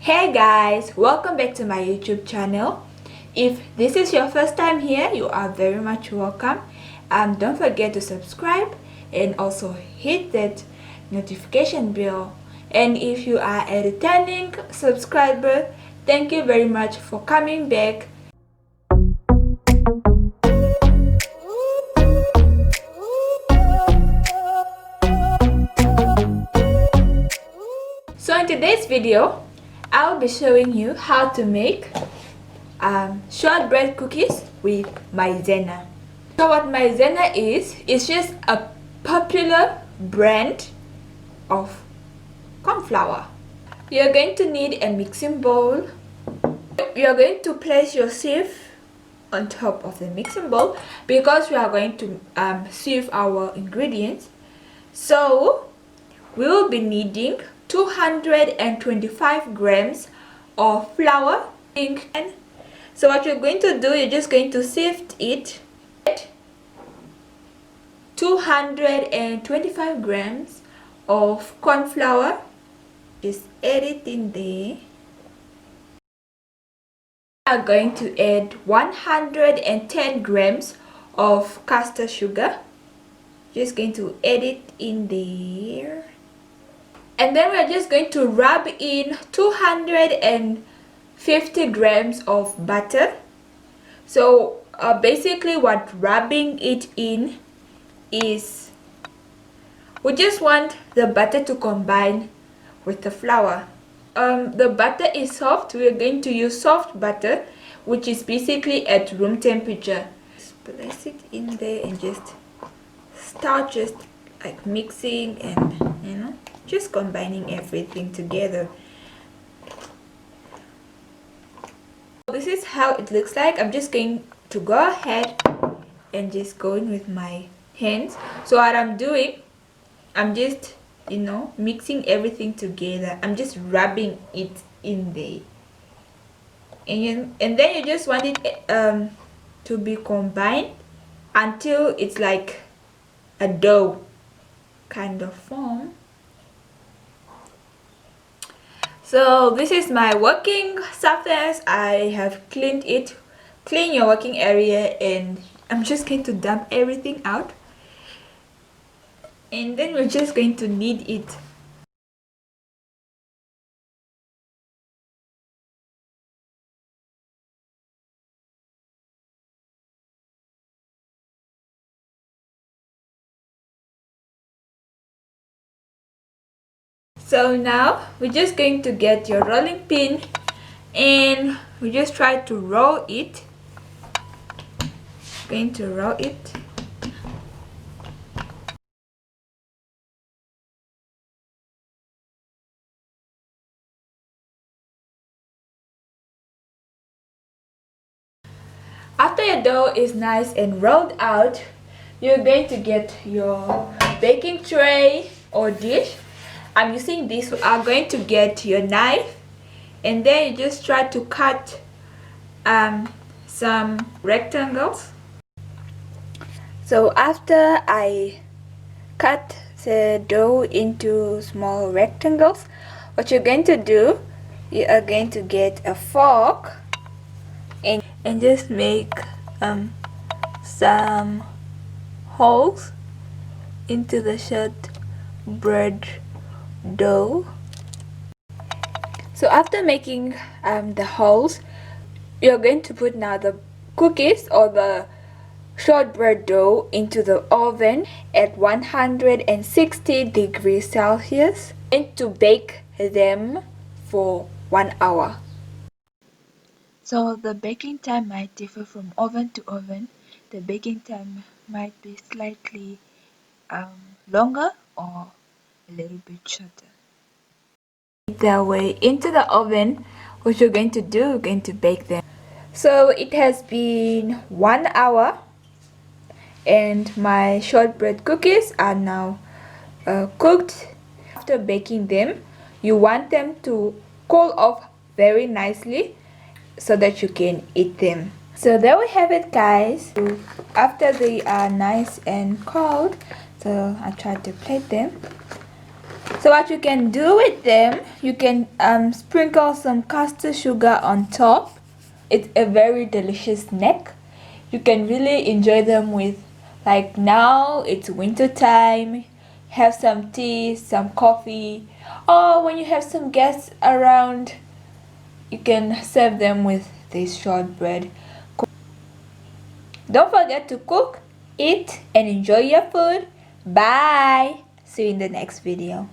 Hey guys, welcome back to my YouTube channel. If this is your first time here, you are very much welcome. Don't forget to subscribe and also hit that notification bell. And if you are a returning subscriber, thank you very much for coming back. So in today's video, I'll be showing you how to make shortbread cookies with Maizena. So what Maizena is just a popular brand of cornflour. You're going to need a mixing bowl. You're going to place your sieve on top of the mixing bowl because we are going to sieve our ingredients. So we will be needing 225 grams of flour. So what you're going to do, you're just going to sift it. 225 grams of corn flour. Just add it in there. We are going to add 110 grams of caster sugar. Just going to add it in there. And then we're just going to rub in 250 grams of butter. So basically what rubbing it in is, we just want the butter to combine with the flour. The butter is soft. We're going to use soft butter, which is basically at room temperature. Just place it in there and just start just like mixing and just combining everything together. This is how it looks like. I'm just going to go ahead and just go in with my hands. So what I'm doing, I'm just mixing everything together. I'm just rubbing it in there, and then you just want it to be combined until it's like a dough kind of form. So this is my working surface. I have cleaned it. Clean your working area, and I'm just going to dump everything out, and then we're just going to knead it. So now we're just going to get your rolling pin and we just try to roll it. Going to roll it. After your dough is nice and rolled out, you're going to get your baking tray or dish. I'm using this. You are going to get your knife, and then you just try to cut some rectangles. So after I cut the dough into small rectangles, what you're going to do, you are going to get a fork and just make some holes into the shortbread dough. So after making the holes, you're going to put now the cookies or the shortbread dough into the oven at 160 degrees Celsius and to bake them for 1 hour. So the baking time might differ from oven to oven. The baking time might be slightly longer or a little bit shorter. The way into the oven, what you're going to do, you're going to bake them. So it has been 1 hour and my shortbread cookies are now cooked. After baking them, you want them to cool off very nicely so that you can eat them. So there we have it, guys. After they are nice and cold, so I try to plate them. So what you can do with them, you can sprinkle some caster sugar on top. It's a very delicious snack. You can really enjoy them with, like now it's winter time, have some tea, some coffee, or when you have some guests around, you can serve them with this shortbread. Don't forget to cook, eat, and enjoy your food. Bye. See you in the next video.